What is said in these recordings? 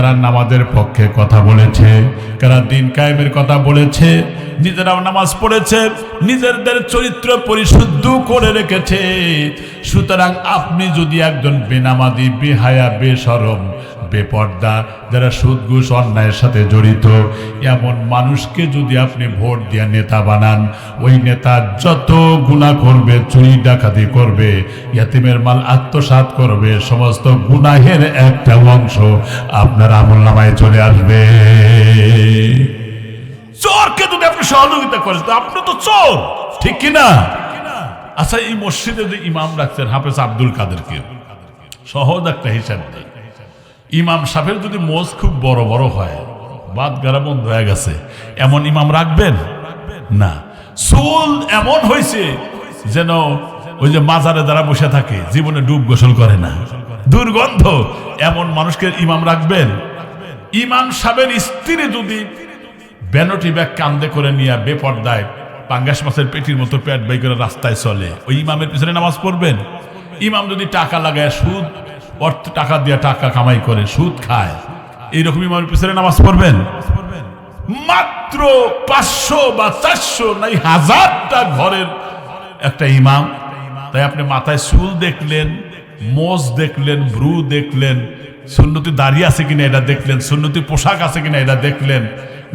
কারা নামাজের পক্ষে কথা বলেছে, কারা দিন কায়েমের কথা বলেছে, নিজেরাও নামাজ পড়েছে, নিজেদের চরিত্র পরিশুদ্ধ করে রেখেছে। সুতরাং আপনি যদি একজন বেনামাজি, বেহায়া, বেশরম, বেপর্দা, যারা সুদ ঘুষ অন্যায়ের সাথে জড়িত, এমন মানুষকে যদি আপনি ভোট দিয়ে নেতা বানান, ওই নেতা যত গুনাহ করবে, চুরি ডাকাতি করবে, ইয়াতিমের মাল আত্মসাৎ করবে, সমস্ত গুনাহের একটা অংশ আপনার আমলনামায় চলে আসবে। চোরকে যদি আপনি সহযোগিতা করেন তো আপনি তো চোর, ঠিক কিনা? আচ্ছা, এই মসজিদে যে ইমাম রাখছেন হাফেজ আব্দুল কাদেরকে, সহজ একটা হিসাব দেয়, ইমাম সাহেবের যদি মোজ খুব বড় বড় হয়, বাদ গারা বন্ধ হয়ে গেছে, এমন ইমাম রাখবেন না। চুল এমন হয়েছে যেন ওই যে মাজারে যারা বসে থাকে জীবনে ডুব গোসল করে না, দুর্গন্ধ, এমন মানুষকে ইমাম রাখবেন? ইমাম সাহেবের স্ত্রী যদি ব্যানটি ব্যাগ কান্দে করে নিয়ে বেপর্দায় পাঙ্গাস মাছের পেটির মতো পেট বাই করে রাস্তায় চলে, ওই ইমামের পিছনে নামাজ পড়বেন? ইমাম যদি টাকা লাগায়, সুদ অর্থ টাকা দিয়ে টাকা কামাই করে সুদ খায়, এইরকম ইমামের পিছনে নামাজ পড়বেন? মাত্র 500 বা 400 নাই 1000টা ঘরের একটা ইমাম। তাই আপনি মাথায় চুল দেখলেন, মোজ দেখলেন, ভ্রু দেখলেন, সুন্নতি দাড়ি আছে কিনা এটা দেখলেন, সুন্নতি পোশাক আছে কিনা এটা দেখলেন,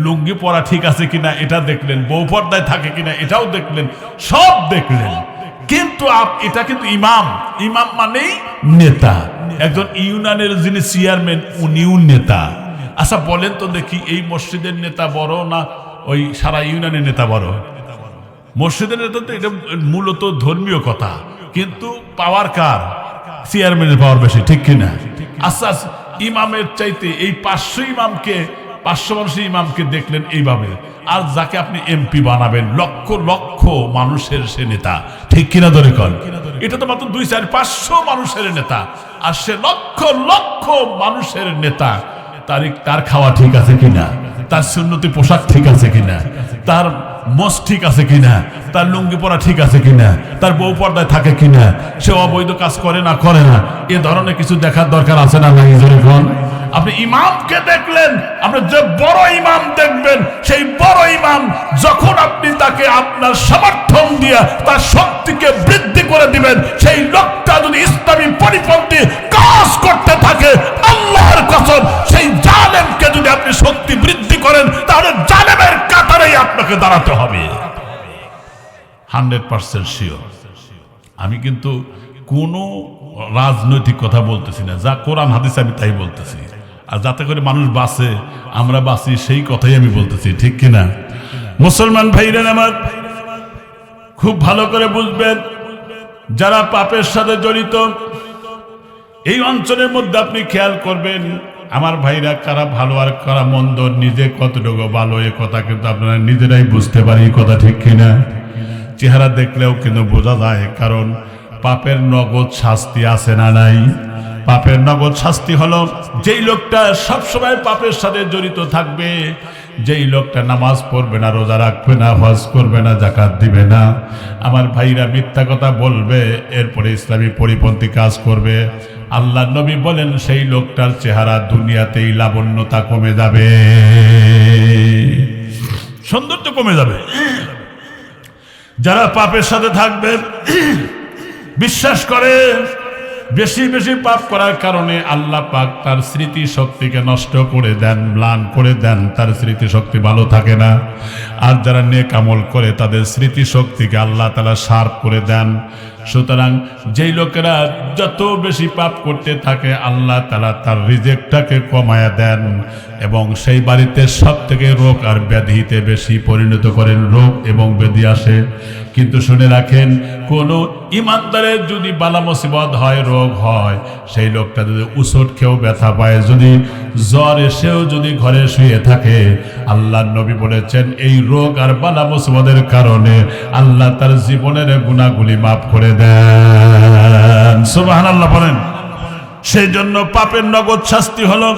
লুঙ্গি পরা ঠিক আছে কিনা এটা দেখলেন, বউ পর্দায় থাকে কিনা এটাও দেখলেন, সব দেখলেন। কিন্তু এটা কিন্তু ইমাম, ইমাম মানেই নেতা। একজন ইউনিয়নের যিনি চেয়ারম্যান উনিও নেতা। আচ্ছা বলেন তো দেখি, এই মসজিদের নেতা বড় না ওই সারা ইউনিয়নের নেতা বড়? মসজিদের নেতা তো এটা মূলত ধর্মীয় কথা, কিন্তু পাওয়ার কার? চেয়ারম্যানের পাওয়ার বেশি, ঠিক কিনা? আচ্ছা, ইমামের চাইতে এই 500 ইমামকে, 500 মানুষের ইমামকে দেখলেন এইভাবে, আর যাকে আপনি এমপি বানাবেন লক্ষ লক্ষ মানুষের সে নেতা, ঠিক কিনা ধরে কন? এটা তো মাত্র 2-4-500 মানুষের নেতা, আর সে লক্ষ লক্ষ মানুষের নেতা। তার খাওয়া ঠিক আছে কিনা, তার সুন্নতি পোশাক ঠিক আছে কিনা, তার মোজ ঠিক আছে কিনা, তার লুঙ্গি পরা ঠিক আছে কিনা, তার বউ পর্দায় থাকে কিনা, সে অবৈধ কাজ করে না করে না, এ ধরনের কিছু দেখার দরকার আছে না নাই? যখন আপনি ইমামকে দেখলেন, আপনি যে বড় ইমাম দেখবেন, সেই বড় ইমাম যখন আপনি তাকে আপনার সমর্থন দিয়ে তার শক্তিকে বৃদ্ধি করে দিবেন, সেই লোকটা যদি ইসলামী পরিপন্থী কাজ করতে থাকে, আল্লাহর কসম সেই জালেমকে যদি আপনি শক্তি বৃদ্ধি করেন, তাহলে জালেমের কাতারেই আপনাকে দাঁড়াতে হবে। 100% শিওর। আমি কিন্তু কোনো রাজনৈতিক কথা বলতেছি না, যা কোরআন হাদিস আমি তাই বলতেছি, আর যাতে করে মানুষ বাঁচে, আমরা বাঁচি, সেই কথাই আমি বলতেছি, ঠিক কিনা? মুসলমান ভাইরা আমার, খুব ভালো করে বুঝবেন, যারা পাপের সাথে জড়িত এই অঞ্চলের মধ্যে আপনি খেয়াল করবেন, আমার ভাইরা কারা ভালো আর কারা মন্দ, নিজে কতটুকু ভালো এ কথা কিন্তু আপনারা নিজেরাই বুঝতে পারি, কথা ঠিক কিনা? চেহারা দেখলেও কিন্তু বোঝা যায়, কারণ পাপের নগদ শাস্তি আছে না নাই? পাপের নগদ শাস্তি হলো যেই লোকটা সবসময় পাপের সাথে জড়িত থাকবে, যেই লোকটা নামাজ পড়বে না, রোজা রাখবে না, হজ করবে না, জাকাত দিবে না, আমার ভাইরা মিথ্যা কথা বলবে, এরপরে ইসলামী পরিপন্থী কাজ করবে, আল্লাহ নবী বলেন সেই লোকটার চেহারা দুনিয়াতেই লাবণ্যতা কমে যাবে, সৌন্দর্য কমে যাবে। যারা পাপের সাথে থাকবে, বিশ্বাস করে বেশি বেশি পাপ করার কারণে আল্লাহ পাক তার স্মৃতি শক্তিকে নষ্ট করে দেন, ম্লান করে দেন, তার স্মৃতি শক্তি ভালো থাকে না। আর যারা নেক আমল করে তাদের স্মৃতি শক্তিকে আল্লাহ তাআলা শার্প করে দেন। সুতরাং যেই লোকেরা যত বেশি পাপ করতে থাকে, আল্লাহ তাআলা তার রিজেক্টটাকে কমায়া দেন, এবং সেই বাড়িতে সব থেকে রোগ আর ব্যাধিতে বেশি পরিণত করেন, রোগ এবং ব্যাধি আসে। কিন্তু শুনে রাখেন, কোন ইমানদারের যদি বালা মুসিবত হয়, রোগ হয়, সেই লোকটা যদি উসট খেয়েও ব্যথা পায়, যদি জ্বর এসেও যদি ঘরে শুয়ে থাকে, আল্লাহর নবী বলেছেন এই রোগ আর বালা মুসিবতের কারণে আল্লাহ তার জীবনের গুনাহগুলি মাফ করে দেন। সুবহানাল্লাহ বলেন। সেই জন্য পাপের নগদ শাস্তি হলো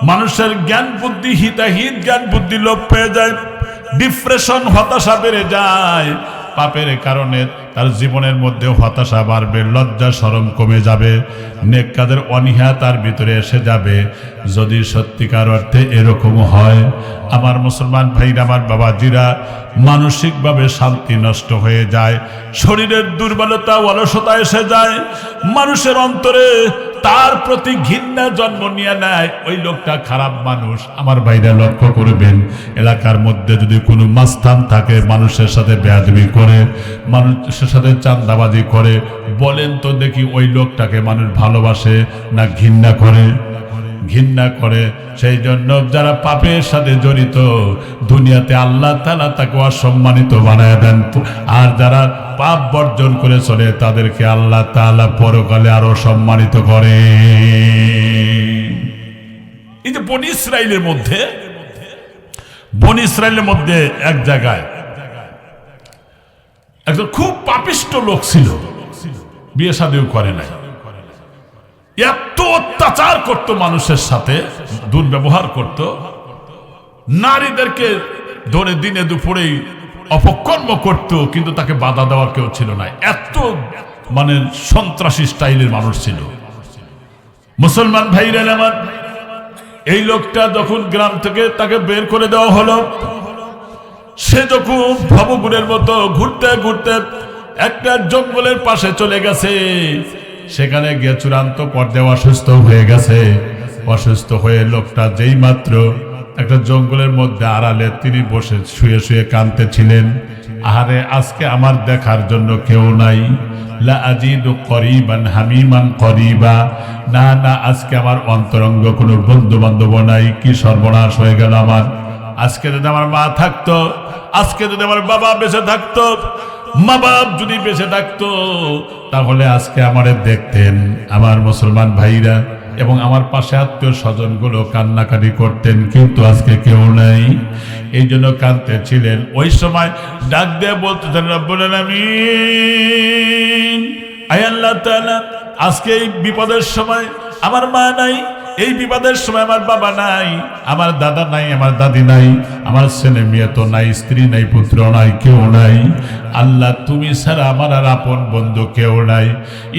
মানুষের জ্ঞান বুদ্ধি, হিতাহিত জ্ঞান বুদ্ধি লোপ পেয়ে যায়, ডিপ্রেশন, হতাশা বেড়ে যায়। পাপের কারণে তার জীবনের মধ্যে হতাশা বাড়বে, লজ্জা শরম কমে যাবে, নেক কাজের অনীহা তার ভিতরে এসে যাবে। যদি সত্যিকার অর্থে এরকম হয়, আমার মুসলমান ভাইরা, আমার বাবাজিরা, মানসিকভাবে শান্তি নষ্ট হয়ে যায়, শরীরের দুর্বলতা অলসতা এসে যায়, মানুষের অন্তরে তার প্রতি ঘৃণা জন্ম নিয়ে নেয়, ওই লোকটা খারাপ মানুষ। আমার ভাইরা লক্ষ্য করবেন, এলাকার মধ্যে যদি কোনো মাস্তান থাকে, মানুষের সাথে বেয়াদবি করে, মানুষের সাথে চাঁদাবাজি করে, বলেন তো দেখি ওই লোকটাকে মানুষ ভালোবাসে না ঘৃণা করে? ঘৃণা করে। সেই জন্য যারা পাপের সাথে জড়িত, দুনিয়াতে আল্লাহ তাআলা তাকে অসম্মানিত বানায় দেন, আর যারা পাপ বর্জন করে চলে তাদেরকে আল্লাহ তাআলা পরকালে আরো সম্মানিত করে। এই যে বনি ইসরাইলের মধ্যে এক জায়গায় একজন খুব পাপিষ্ট লোক ছিল, বিয়ে শাদীও করে নাই, এত অত্যাচার করত, মানুষের সাথে দুর্ব্যবহার করত, নারীদেরকে ধরে দিনে দুপুরেই অপকর্ম করত, কিন্তু তাকে বাধা দেওয়ার কেউ ছিল না। এত মানে সন্ত্রাসী স্টাইলের মানুষ ছিল। মুসলমান ভাইরা আমার, এই লোকটা যখন গ্রাম থেকে তাকে বের করে দেওয়া হলো, সে যখন ভবগুড়ের মতো ঘুরতে ঘুরতে একটা জঙ্গলের পাশে চলে গেছে, সেখানে গিয়ে চূড়ান্ত পর্যায়ে অসুস্থ হয়ে গেছে। অসুস্থ হয়ে লোকটা যেই মাত্র একটা জঙ্গলের মধ্যে আড়ালে তিনি বসে শুয়ে শুয়ে কাঁদতেছিলেন, আহারে আজকে আমার দেখার জন্য কেউ নাই, লা আজিদু করিবান হামিমান করিবা, না না আজকে আমার অন্তরঙ্গ কোনো বন্ধু বান্ধব নাই, কি সর্বনাশ হয়ে গেল আমার। আজকে যদি আমার মা থাকতো, আজকে যদি আমার বাবা বেঁচে থাকতো, মা বাপ যদি বেঁচে থাকতো, তাহলে আজকে আমারে দেখতেন। আমার মুসলমান ভাইরা এবং আমার পাশে আত্মীয় স্বজন গুলো কান্নাকাটি করতেন, কিন্তু আজকে কেউ নাই, এই জন্য কাঁদতেছিলেন। ওই সময় ডাক দিয়ে বলতেছেন, রব্বুল আলামিন, আয় আল্লাহ তাআলা, আজকে এই বিপদের সময় আমার মা নাই, এই বিপদের সময় আমার বাবা নাই, আমার দাদা নাই, আমার দাদি নাই, আমার ছেলে মেয়ে তো নাই, স্ত্রী নাই, পুত্র নাই, কেউ নাই। আল্লাহ তুমি ছাড়া আমার আর আপন বন্ধু কেউ নাই।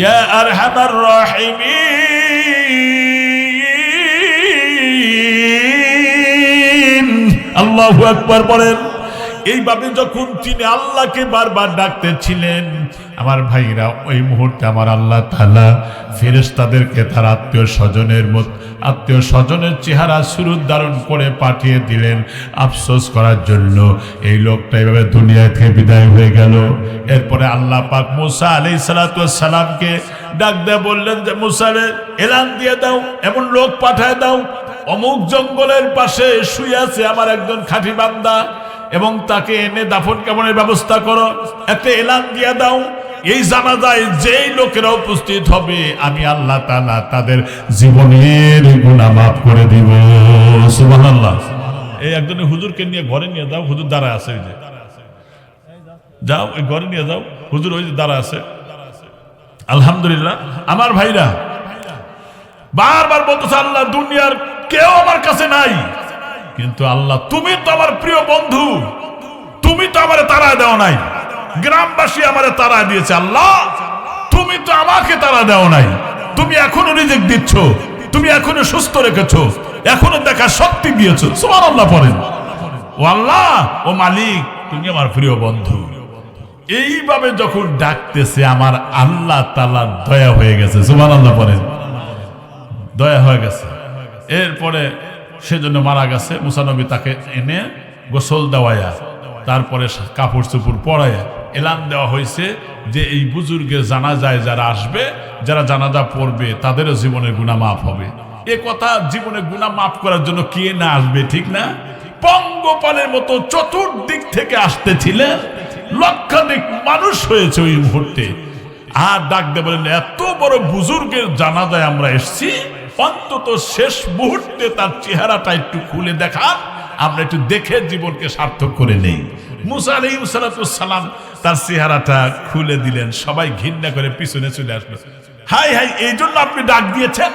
ইয়া আরহামার রাহিমিন, আল্লাহু আকবার বলেন। এইভাবে যখন তিনি আল্লাহকে বারবার ডাকতেছিলেন, আমার ভাইরা, ওই মুহূর্তে আমার আল্লাহ তাআলা ফেরেশতাদেরকে তার আত্মীয় স্বজনের চেহারা সুরত ধারণ করে পাঠিয়ে দিলেন আফসোস করার জন্য। এই লোকটা এইভাবে দুনিয়া থেকে বিদায় হয়ে গেল। এরপরে আল্লাহ পাক মুসা আলাইহিস সালাতু ওয়াস সালামকে ডাক দিয়ে বললেন যে, মুসা রে, এলান দিয়ে দাও, এমন লোক পাঠায় দাও, অমুক জঙ্গলের পাশে শুয়ে আছে আমার একজন খাঁটি বান্দা, এবং তাকে এনে দাফন কাফনের ব্যবস্থা করো, একটা এলান দিয়ে দাও। এই জানাজায় যেই লোকেরা উপস্থিত হবে, আমি আল্লাহ তাআলা তাদের জীবনের গুনাহ মাফ করে দিব। সুবহানাল্লাহ। এই একজনের হুজুরকে নিয়ে ঘরে নিয়ে যাও, হুজুর দাঁড়ায় আছে, ওই যে যাও, ওই ঘরে নিয়ে যাও, হুজুর ওই যে দাঁড়ায় আছে। আলহামদুলিল্লাহ। আমার ভাইরা বারবার বলতেছে, আল্লাহ দুনিয়ার কেউ আমার কাছে নাই, কিন্তু আল্লাহ তুমি তো আমার প্রিয় বন্ধু, তুমি তো আমারে তাড়া দাও নাই, গ্রামবাসী আমারে তাড়া দিয়েছে, আল্লাহ তুমি তো আমাকে তাড়া দাও নাই, তুমি এখনো রিজিক দিচ্ছ, তুমি এখনো সুস্থ রেখেছো, এখনো দেখার শক্তি দিয়েছো। সুবহানাল্লাহ পড়েন। ও আল্লাহ, ও মালিক, তুমি আমার প্রিয় বন্ধু। এইভাবে যখন ডাকতেছে, আমার আল্লাহ তাআলার দয়া হয়ে গেছে। সুবহানাল্লাহ পড়েন। দয়া হয়ে গেছে। এরপরে সেজন্য মারা গেছে। মুসা নবী তাকে এনে গোসল দেওয়ায়া, তারপরে কাপড় চোপড় পরায়া এলান দেওয়া হয়েছে যে এই বুজুর্গের জানাজায় যারা আসবে, যারা জানাজা পড়বে, তাদেরও জীবনের গুনাহ মাফ হবে। এ কথা জীবনের গুনাহ মাফ করার জন্য কে না আসবে, ঠিক না? পঙ্গপালের মতো চতুর্দিক থেকে আসতেছিলেন, লক্ষাধিক মানুষ হয়েছে ওই মুহূর্তে। আর ডাক দিয়ে বলেন, এত বড় বুজুর্গের জানাজায় আমরা এসছি, অন্তত শেষ মুহূর্তে তার চেহারাটা একটু খুলে দেখা, আমরা একটু দেখে জীবনকে সার্থক করে নেই। মুসা আলাইহিস সালাম তার চেহারাটা খুলে দিলেন, সবাই ঘৃণা করে পিছনে চলে আসলো। হাই হাই, এই জন্য আপনি ডাক দিয়েছেন?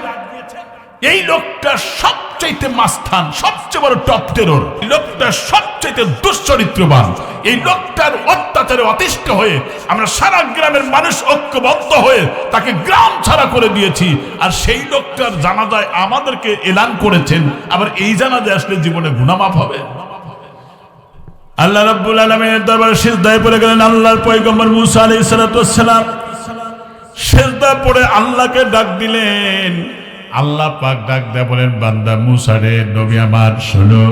এই লোকটা সব সবচাইতে মাস্তান, সবচেয়ে বড় টপ টেরর, লোকটা সবচাইতে দুশ্চরিত্রবান। এই লোকটার অত্যাচারে অতিষ্ঠ হয়ে আমরা সারা গ্রামের মানুষ ঐক্যবদ্ধ হয়ে তাকে গ্রাম ছাড়া করে দিয়েছি। আর সেই লোকটার জানাজায় আমাদেরকে এলান করেছেন, আবার এই জানাজায় আসলে জীবনে গুনাহ মাফ হবে। আল্লাহ রাব্বুল আলামিনের দরবারে সিজদায় পড়ে গেলেন। আল্লাহর পয়গম্বর মুসা আলাইহিস সালাতু ওয়াস সালাম সিজদা পড়ে আল্লাহকে ডাক দিলেন। আল্লাহ পাক ডাক দেয়া বলেন, বান্দা মুসা রে, নবী আমার শোনো,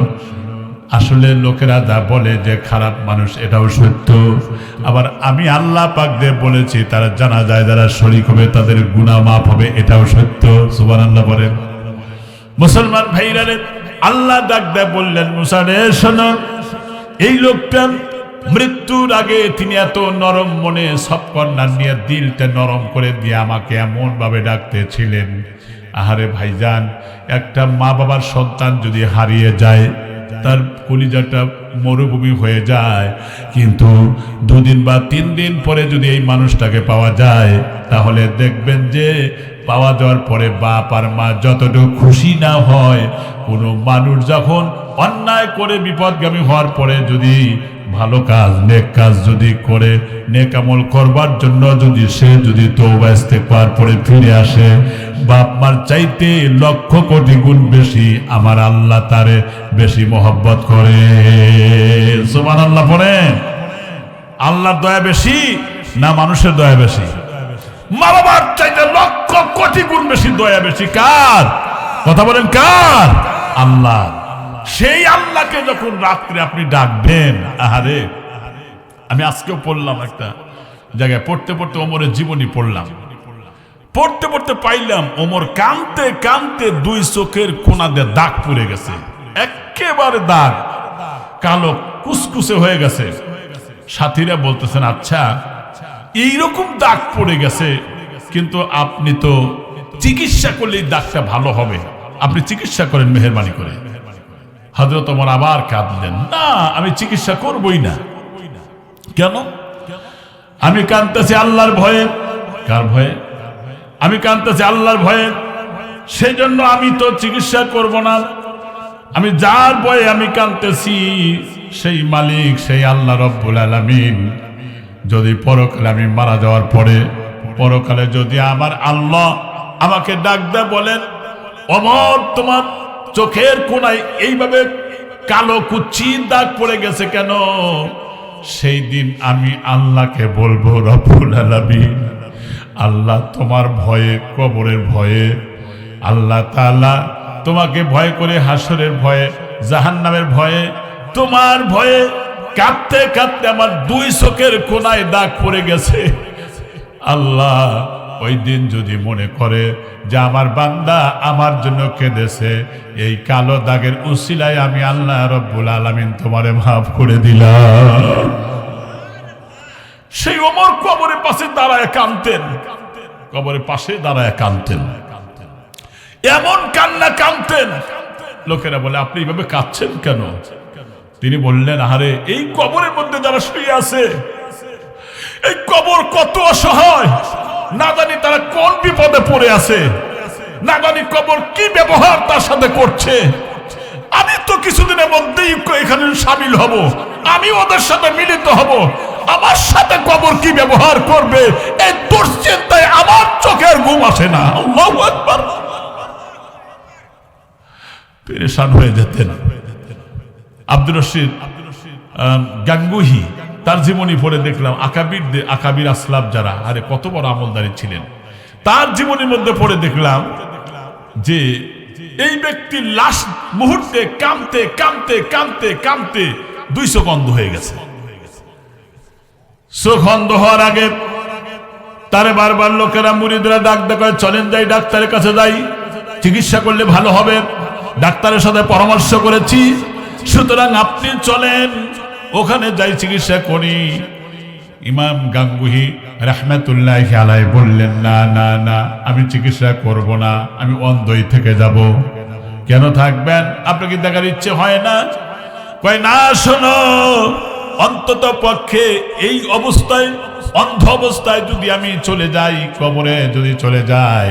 আসলে লোকেরা যা বলে যে খারাপ মানুষ, এটাও সত্য। আবার আমি আল্লাহ পাক যে বলেছি তারা জানাজায় যারা শরীক হবে তাদের গুনাহ মাফ হবে, এটাও সত্য। সুবহানাল্লাহ বলেন। মুসলমান ভাইরা রে, আল্লাহ ডাক দেয়া বললেন, মুসা রে শোনো, এই লোকটা মৃত্যুর আগে তিনি এত নরম মনে সবকন্যা নিয়ে দিলটা নরম করে দিয়ে আমাকে এমন ভাবে ডাকতেছিলেন। আহারে ভাইজান, একটা মা বাবার সন্তান যদি হারিয়ে যায়, তার কলিজাটা মরুভূমি হয়ে যায়, কিন্তু 2 দিন বা 3 দিন পরে যদি এই মানুষটাকে পাওয়া যায়, তাহলে দেখবেন যে পাওয়া যাওয়ার পরে বাপ আর মা যতটুকু খুশি না হয়, কোনো মানুষ যখন অন্যায় করে বিপদগামী হওয়ার পরে যদি ভালো কাজ, নেক কাজ যদি করে, নেক আমল করবার জন্য যদি সে যদি তওবা ইস্তেগফার করে ফিরে আসে, বাপ মার চাইতে 1,00,000 কোটি গুণ বেশি আমার আল্লাহ তারে বেশি মহব্বত করে। সুবহানাল্লাহ পড়েন। আল্লাহর দয়া বেশি না মানুষের দয়া বেশি? মা বাবার চাইতে 1,00,000 কোটি গুণ বেশি দয়া বেশি কার? কথা বলেন কার? আল্লাহ। সেই আল্লাহকে যখন রাত্রে আপনি ডাকবেন, আহারে, আমি আজকেও পড়লাম একটা জায়গায়, পড়তে পড়তে ওমরের জীবনী পড়লাম, পড়তে পড়তে পাইলাম ওমর কাঁদতে কাঁদতে 2 চোখের কোনা দিয়ে দাগ পড়ে গেছে, একেবারে দাগ কালো কুসকুসে হয়ে গেছে। সাথীরা বলতেছেন, আচ্ছা এইরকম দাগ পড়ে গেছে, কিন্তু আপনি তো চিকিৎসা করলে এই দাগটা ভালো হবে, আপনি চিকিৎসা করেন মেহেরবানি করে। হযরত ওমর আবার কাঁদলেন, না আমি চিকিৎসা করবই না। কেন? আমি কাঁদতেছি আল্লাহর ভয়ে। কার ভয়ে? আমি কাঁদতেছি আল্লাহর ভয়ে, সেই জন্য আমি তো চিকিৎসা করব না। আমি যার ভয়ে আমি কাঁদতেছি সেই মালিক, সেই আল্লাহ রব্বুল আলামিন যদি পরকালে আমি মারা যাওয়ার পরে, পরকালে যদি আমার আল্লাহ আমাকে ডাক দেয় বলেন, ওমর তোমার চোখের কোনায় এইভাবে কালো কুচ্ছির দাগ পড়ে গেছে কেন? সেই দিন আমি আল্লাহকে বলবো, রব্বুল আলামিন, আল্লাহ তোমার ভয়ে, কবরের ভয়ে, আল্লাহ তাআলা তোমাকে ভয় করে, হাসরের ভয়ে, জাহান্নামের ভয়ে, তোমার ভয়ে কাঁদতে কাঁদতে আমার 2 চোখের কোনায় দাগ পড়ে গেছে। আল্লাহ ওই দিন যদি মনে করে যে আমার বান্দা আমার জন্য কেঁদেছে, এই কালো দাগের উসিলায় আমি আল্লাহ রব্বুল আলামিন তোমারে মাফ করে দিলাম। সেই ওমর কবরের পাশে দাঁড়ায় কাঁদতেন, কবরের পাশে দাঁড়ায় কাঁদতেন, এমন কান্না কাঁদতেন, লোকেরা বলে আপনি এইভাবে কাঁদছেন কেন? তিনি বললেন, আরে এই কবরের মধ্যে যারা শুয়ে আছে, এই কবর কত অসহায়, না জানি তারা কোন বিপদে পড়ে আছে, না জানি কবর কি ব্যবহার তার সাথে করছে। আমি তো কিছুদিনের মধ্যেই এখানে সামিল হব, আমি ওদের সাথে মিলিত হব, আমার সাথে কবর কি ব্যবহার করবে এই দুশ্চিন্তায় আমার চোখের ঘুম আসে না। আল্লাহু আকবার। পেরেশান হয়ে যেতেন। আব্দুর রশিদ গাঙ্গুহি, তার জীবনী পড়ে দেখলাম, আকাবির আসলাফ যারা, আরে কত বড় আমলদারি ছিলেন, তার জীবনীর মধ্যে পড়ে দেখলাম যে এই ব্যক্তির লাস্ট মুহূর্তে কাঁদতে কাঁদতে কাঁদতে কাঁদতে 2 চোখ অন্ধ হয়ে গেছে। চোখ অন্ধ হওয়ার আগে তারে বারবার লোকেরা, মুরিদরা ডাক দেয়, চলেন যাই ডাক্তারের কাছে যাই, চিকিৎসা করলে ভালো হবে, ডাক্তারের সাথে পরামর্শ করেছি, সুতরাং আপনি চলেন ওখানে যাই চিকিৎসা করি। ইমাম গাঙ্গুহি রাহমাতুল্লাহি আলাইহি বললেন, না না না, আমি চিকিৎসা করব না, আমি অন্ধই থেকে যাব। কেন থাকবেন? আপনার কি দেখার ইচ্ছে হয় না? কয় না, শোনো, অন্তত পক্ষে এই অবস্থায়, অন্ধ অবস্থায় যদি আমি চলে যাই, কবরে যদি চলে যাই,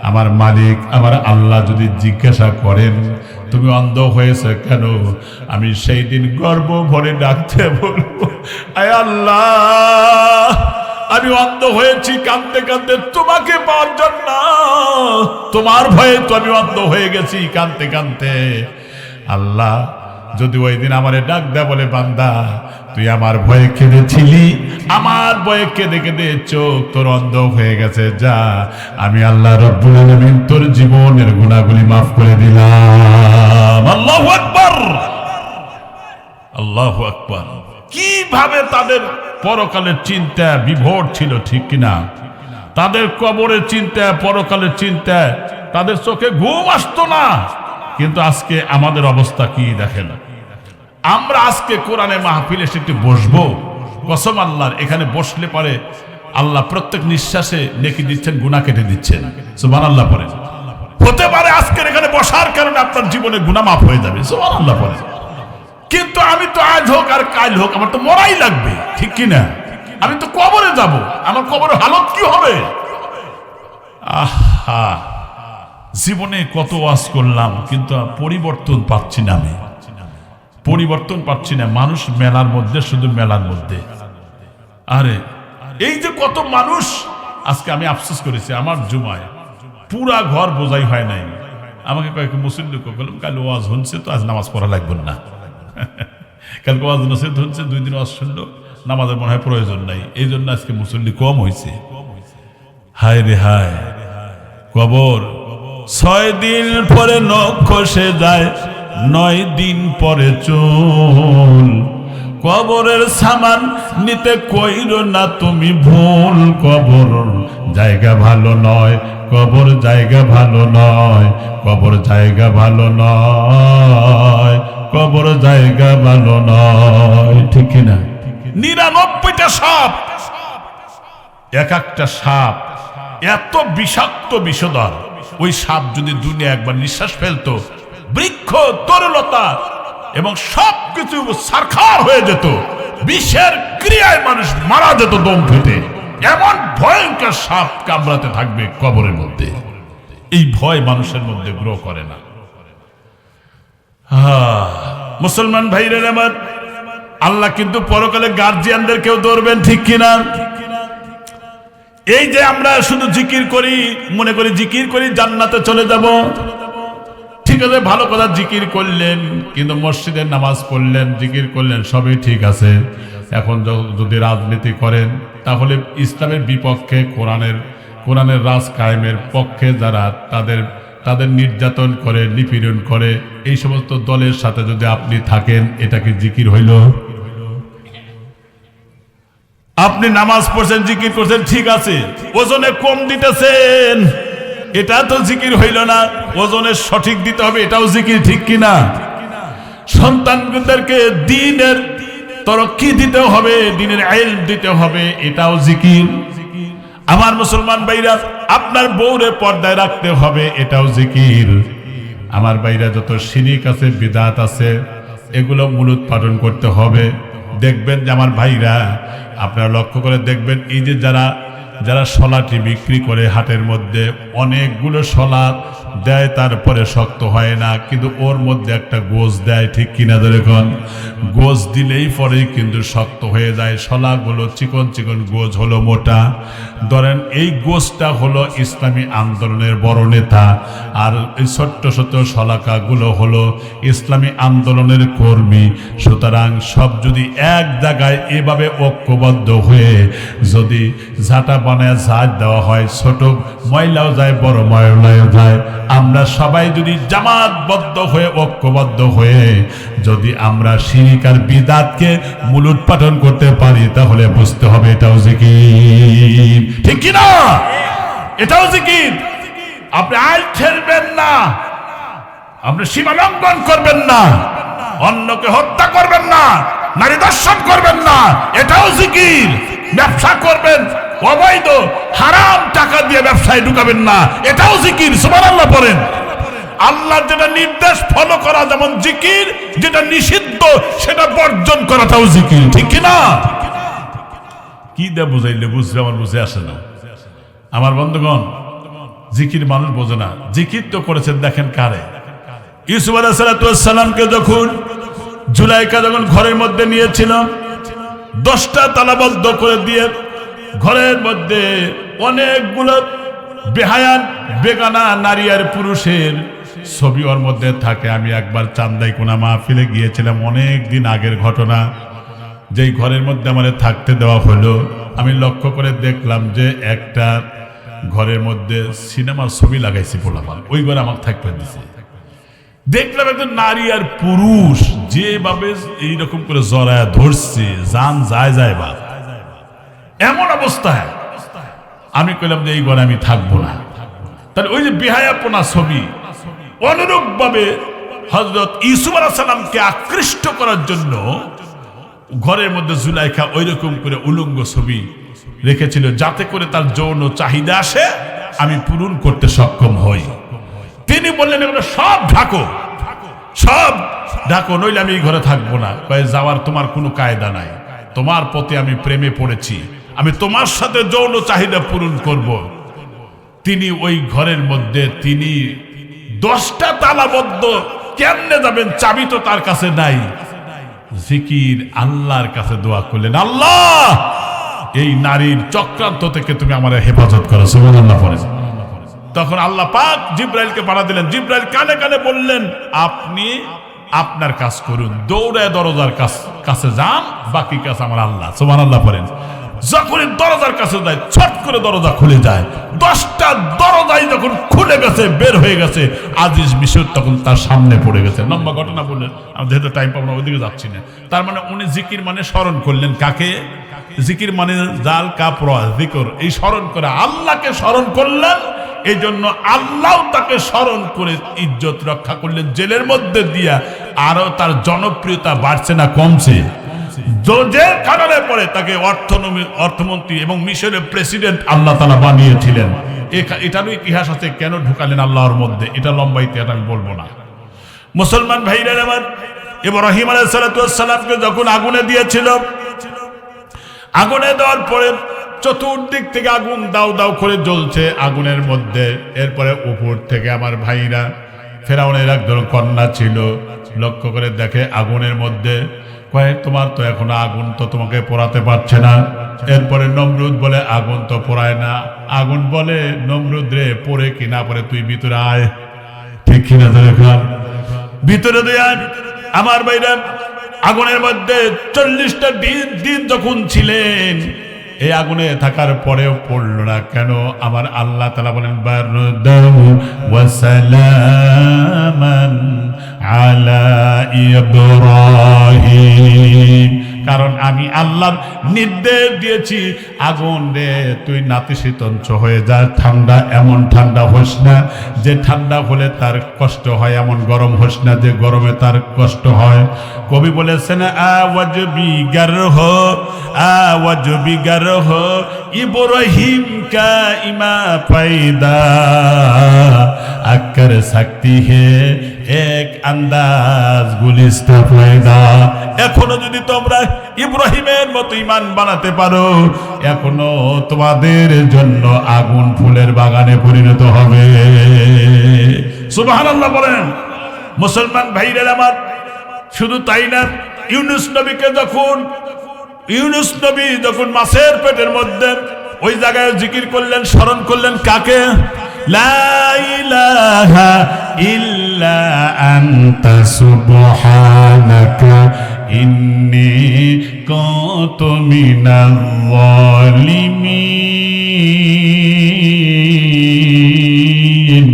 আমার মালিক আমার আল্লাহ যদি জিজ্ঞাসা করেন তুমি অন্ধ হয়েছে কেন, আমি সেই দিন গর্ব ভরে ডাকতে বলবো, আয় আল্লাহ আমি অন্ধ হয়েছি কাঁদতে কাঁদতে তোমাকে পাওয়ার জন্য, তোমার ভয়ে তো আমি অন্ধ হয়ে গেছি কাঁদতে কাঁদতে। আল্লাহ যদি ওই দিন আমারে ডাক দেয় বলে বান্দা তুই আমার ভয়ে কেঁদেছিলি, আমার ভয়ে কেঁদে কেঁদে চোখ তোর অন্ধ হয়ে গেছে, যা আমি আল্লাহ রব্বুল আলামিন তোর জীবনের গুনাহগুলি মাফ করে দিলাম। আল্লাহু আকবার, আল্লাহু আকবার। কিভাবে তাদের পরকালের চিন্তা বিভোর ছিল, ঠিক কিনা? তাদের কবরের চিন্তা, পরকালের চিন্তা, তাদের চোখে ঘুম আসতো না। কিন্তু আজকে আমাদের অবস্থা কি দেখেন। আমরা আজকে কোরআনে মাহফিলে এসে একটু বসবো, কসম আল্লাহর, এখানে বসলে পরে আল্লাহ প্রত্যেক নিঃশ্বাসে নেকি দিচ্ছেন, গুনাহ কেটে দিচ্ছেন। সুবহানাল্লাহ পড়েন। হতে পারে আজকের এখানে বসার কারণে আপনার জীবনে গুনাহ মাফ হয়ে যাবে, সুবহানাল্লাহ পড়েন। কিন্তু আমি তো আজ হোক আর কাল হোক আমার তো মরাই লাগবে, ঠিক কিনা? আমি তো কবরে যাব, আমার কবরের হালত কি হবে? আহা, জীবনে কত ওয়াজ করলাম কিন্তু পরিবর্তন পাচ্ছি না, আমি পরিবর্তন পাচ্ছি না। মানুষ মেলার মধ্যে, শুধু মেলার মধ্যে। আরে এই যে কত মানুষ, আজকে আমি আফসোস করেছি আমার জুমায় পুরা ঘর বোঝাই হয় নাই। আমাকে কয়েক মুসল্লি বললাম কাল ওয়াজ হচ্ছে তো আজ নামাজ পড়া লাগবে না, কালকে ওয়াজ নসিহত হচ্ছে, 2 দিন ওয়াজ শুনলো, নামাজের মনে হয় প্রয়োজন নাই, এই জন্য আজকে মুসল্লি কম হয়েছে। হায় রে হায়, কবর 6 দিন পরে নখ খসে যায়, 9 দিন পরে চুল, কবরের সামান নিতে কইরো না তুমি ভুল, কবর জায়গা ভালো নয়, কবর জায়গা ভালো নয়, কবর জায়গা ভালো নয়, কবর জায়গা ভালো নয়, ঠিক কিনা? 99টা সাপ, এক একটা সাপ এত বিষাক্ত বিষধর, ওই সাপ যদি দুনিয়া একবার নিঃশ্বাস ফেলতো, বৃক্ষ তরুলতা এবং সবকিছু সারখার হয়ে যেত, বিষের ক্রিয়ায় মানুষ মারা যেত দম ফেটে। এমন ভয়ঙ্কর সাপ কামড়াতে থাকবে কবরের মধ্যে। এই ভয় মানুষের মধ্যে গ্রো করে না। মুসলমান ভাইরা আমার, আল্লাহ কিন্তু পরকালে গার্জিয়ানদের কেউ ধরবেন, ঠিক কিনা? এই যে আমরা শুধু জিকির করি, মনে করি জিকির করি জান্নাতে চলে যাব, ঠিক আছে, ভালো কথা, জিকির করলেন, কিন্তু মসজিদের নামাজ পড়লেন, জিকির করলেন, সবই ঠিক আছে। এখন যদি রাজনীতি করেন তাহলে ইসলামের বিপক্ষে, কোরআনের রাজ কায়েমের পক্ষে যারা তাদের নির্যাতন করে, নিপীড়ন করে, এই সমস্ত দলের সাথে যদি আপনি থাকেন, এটা কি জিকির হইল? আপনি নামাজ পড়ছেন, জিকির করছেন, ঠিক আছে, ওজনে কম দিতেছেন, এটা তো জিকির হইল না। ওজনে সঠিক দিতে হবে, এটাও জিকির, ঠিক কিনা? সন্তানদেরকে দ্বীনের তরক্কি দিতে হবে, দ্বীনের ইলম দিতে হবে, এটাও জিকির। আমার মুসলমান ভাইরা, আপনার বউরে পর্দায় রাখতে হবে, এটাও জিকির। আমার ভাইরা, যত শিরিক আছে, বিদআত আছে, এগুলো মূলোৎপাটন করতে হবে। দেখবেন যে আমার ভাইরা, আপনারা লক্ষ্য করে দেখবেন, এই যে যারা শলাটি বিক্রি করে হাটের মধ্যে, অনেকগুলো শলা দেয়, তারপরে শক্ত হয় না, কিন্তু ওর মধ্যে একটা গোজ দেয়, ঠিক কিনা? দেখুন, গোজ দিলেই পরেই কিন্তু শক্ত হয়ে যায়। শলাগুলো চিকন চিকন, গোজ হলো মোটা। ধরেন এই গোজটা হলো ইসলামী আন্দোলনের বড় নেতা, আর এই ছোট্ট ছোট্ট শলাকাগুলো হলো ইসলামী আন্দোলনের কর্মী। সুতরাং সব যদি এক জায়গায় এভাবে ঐক্যবদ্ধ হয়ে যদি ঝাঁটা বানায় ঝাঁট দেওয়া হয়, ছোট ময়লাও যায়, বড় ময়লাও যায়। আমরা সবাই যদি জামাতবদ্ধ হয়ে, ঐক্যবদ্ধ হয়ে যদি আমরা শিরক আর বিদআতকে মূলোৎপাটন করতে পারি, তাহলে বুঝতে হবে এটাও জিকির, ঠিক কি না? এটাও জিকির। আপনি আইল ঠেলবেন না, আপনি সীমা লঙ্ঘন করবেন না, অন্যকে হত্যা করবেন না, নারী দর্শন করবেন না, এটাও জিকির। ব্যবসা করবেন, অবৈধ হারাম টাকা দিয়ে ব্যবসায় ঢুকাবেন না, এটাও জিকির। সুবহানাল্লাহ পড়েন। আল্লাহর যেটা নির্দেশ ফলো করা যেমন জিকির, যেটা নিষিদ্ধ সেটা বর্জন করাটাও জিকির, ঠিক কিনা? কি দেয়া বুঝাইলে বুঝবে, আমার বুঝে আসে না। আমার বন্ধুগণ, জিকির মানুষ বোঝে না। জিকির তো করেছেন দেখেন কারে, ইউসুফ আলাইহিস সালামকে যখন জুলাইখা যখন ঘরের মধ্যে নিয়েছিল, 10টা তালাবদ্ধ করে দিয়ে ঘরের মধ্যে অনেকগুলো বেহায়ান বেগানা নারী আর পুরুষের ছবি ওর মধ্যে থাকে। আমি একবার চান্দাইকোনা মাহফিলে গিয়েছিলাম, অনেক দিন আগের ঘটনা। যেই ঘরের মধ্যে আমার থাকতে দেওয়া হলো, আমি লক্ষ্য করে দেখলাম যে একটা ঘরের মধ্যে সিনেমার ছবি লাগাইছি পোলাপান, ওই ঘরে আমার থাকতে দিছে। দেখলাম একটা নারী আর পুরুষ যেভাবে এইরকম করে জড়ায় ধরছে, জান যায় যায় বা এমন অবস্থায় আমি কইলাম যে এই ঘরে আমি থাকবো না। তাহলে ওই যে বেহায়াপনা ছবি, অনুরূপ ভাবে হযরত ইউসুফ আলাইহিস সালামকে আকৃষ্ট করার জন্য ঘরের মধ্যে জুলাইখা ওই রকম করে উলঙ্গ ছবি রেখেছিল, যাতে করে তার যৌন চাহিদা আসে, আমি পূরণ করতে সক্ষম হই। তিনি বললেন এগুলো সব ঢাকো, সব ঢাকো, নইলে আমি এই ঘরে থাকবো না। কয়ে যাওয়ার তোমার কোনো কায়দা নাই, তোমার প্রতি আমি প্রেমে পড়েছি, আমি তোমার সাথে যৌন চাহিদা পূরণ করব। তিনি ওই ঘরের মধ্যে তিনি 10টা তালাবদ্ধ, কেমনে যাবেন, চাবি তো তার কাছে নাই। জিকির আল্লাহর কাছে দোয়া করলেন, আল্লাহ এই নারীর চক্রান্ত থেকে তুমি আমার হেফাজত করো, সুবহানাল্লাহ পড়েন। তখন আল্লাহ পাক জিব্রাইলকে পাঠা দিলেন। জিব্রাইল কানে কানে বললেন, আপনি আপনার কাজ করুন, দৌড়ায় দরজার কাছে যান, বাকি কাজ আমার আল্লাহ, সুবহানাল্লাহ পড়েন। যখনই দরজার কাছে যায়, ছট করে দরজা খুলে যায়। 10টা দরজাই যখন খুলে গেছে, বের হয়ে গেছে, আজিজ মিশর তখন তার সামনে পড়ে গেছে। লম্বা ঘটনা বললেন, আমি যেহেতু টাইম পাবো না, ওইদিকে যাচ্ছি না। তার মানে উনি জিকির মানে স্মরণ করলেন কাকে? জিকির মানে জাল কাপড় জিকর, এই স্মরণ করে আল্লাহকে স্মরণ করলেন। এই জন্য আল্লাহ তাকে স্মরণ করে ইজ্জত রক্ষা করলেন জেলের মধ্যে দিয়া। আরো তার জনপ্রিয়তা বাড়ছে না কমছে? জেল খানার পরে তাকে অর্থমন্ত্রী এবং মিশরের প্রেসিডেন্ট আল্লাহ তাআলা বানিয়েছিলেন। এটারও ইতিহাস আছে, কেন ঢুকালেন আল্লাহর মধ্যে, এটা লম্বা ইতিহাস, আমি বলবো না। মুসলমান ভাইরা আমার, ইব্রাহিম আলাইহিস সালামকে যখন আগুনে দিয়েছিল, আগুনে দেওয়ার পরে চতুর্দিক থেকে আগুন দাউ দাউ করে জ্বলছে আগুনের মধ্যে। এরপরে উপর থেকে আমার ভাইরা, ফেরাউনের একজন কন্যা ছিল, লক্ষ্য করে দেখে আগুনের মধ্যে, কয়ে তোমার তো এখনো আগুন তো তোমাকে পোড়াতে পারছে না। এরপরে নমরুদ বলে আগুন তো পোড়ায় না। আগুন বলে, নমরুদ রে, পড়ে কি না পড়ে তুই ভিতরে আয়, ঠিক কিনা? ভিতরে দিয়ে আয়। আমার ভাইরা আগুনের মধ্যে 40টা দিন যখন ছিলেন, এই আগুনে থাকার পরেও পড়ল না কেন? আমার আল্লাহ তাআলা বলেন, বারদাহু ওয়া সালামান আলা ইব্রাহিম, কারণ আমি আল্লাহর নির্দেশ দিয়েছি, আগুন রে তুই নাতিশীতোষ্ণ হয়ে যা, ঠান্ডা এমন ঠান্ডা হোস না যে ঠান্ডা হলে তার কষ্ট হয়, এমন গরম হোস না যে গরমে তার কষ্ট হয়। কবি বলেছেন, আওয়াজ বিগারহ আওয়াজ বিগারহ ইব্রাহিম কা ইমা পায়দা আক্কর শক্তি হে এক আন্দাজ গুলিস্ত পয়দা। এখনো যদি তোমরা ইব্রাহিমের মতো ঈমান বানাতে পারো, এখনো তোমাদের জন্য আগুন ফুলের বাগানে পরিণত হবে। সুবহানাল্লাহ বলেন। মুসলমান ভাইরা আমার, শুধু তাই না, ইউনুস নবী যখন মাছের পেটের মধ্যে, ওই জায়গায় জিকির করলেন, স্মরণ করলেন কাকে? লা ইলাহা ইল্লা আনতা সুবহানাকা ইন্নী কুনতু মিনাল যালিমিন।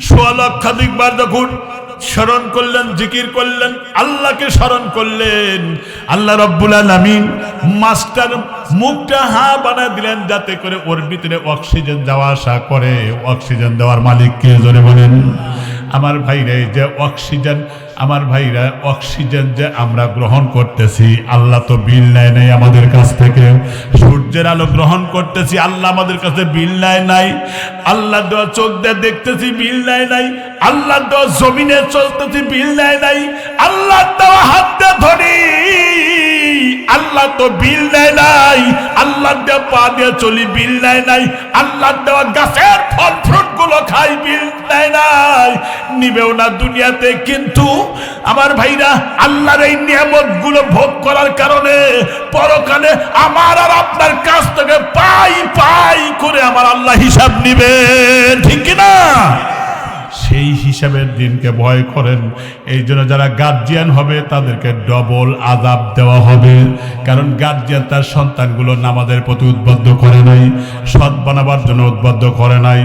16 লক্ষাধিকবার যখন স্মরণ করলেন, জিকির করলেন, আল্লাহকে স্মরণ করলেন, আল্লাহ রাব্বুল আলামিন মাস্টার মুখটা হা বানায় দিলেন, যাতে করে ওর ভিতরে অক্সিজেন যাওয়া আসা করে। অক্সিজেন দেওয়ার মালিক কে? জোরে বলেন। আমার ভাইরা এই যে অক্সিজেন, আমার ভাইরা অক্সিজেন যে আমরা গ্রহণ করতেছি, আল্লাহ তো বিল নেয় নাই আমাদের কাছ থেকে। সূর্যের আলো গ্রহণ করতেছি, আল্লাহ আমাদের কাছে বিল নেয় নাই। আল্লাহ দেওয়া চোখ দিয়ে দেখতেছি, বিল নেয় নাই। আল্লাহ দেওয়া জমিনে চলতেছি, বিল নেয় নাই। আল্লাহ দেওয়া হাত দিয়ে ধরি, আল্লাহ তো বিল নেয় নাই। আল্লাহ দেওয়া পা দিয়ে চলি, বিল নেয় নাই। আল্লাহ দেওয়া গাছের ফল ফ্রুট গুলো খাই, বিল নেয় নাই, নিবেও না দুনিয়াতে। কিন্তু আমার ভাইরা আল্লাহর এই নিয়ামত গুলো ভোগ করার কারণে পরকালে আমার আর আপনার কাছ থেকে পাই পাই করে আমার আল্লাহ হিসাব নিবেন, ঠিক কিনা? সেই হিসাবের দিনকে ভয় করেন। এই জন্য যারা গার্জিয়ান হবে তাদেরকে ডবল আযাব দেওয়া হবে। কারণ গার্জিয়ান তার সন্তানগুলো নামাজের প্রতি উদ্বুদ্ধ করে নাই, সৎ বানাবার জন্য উদ্বুদ্ধ করে নাই।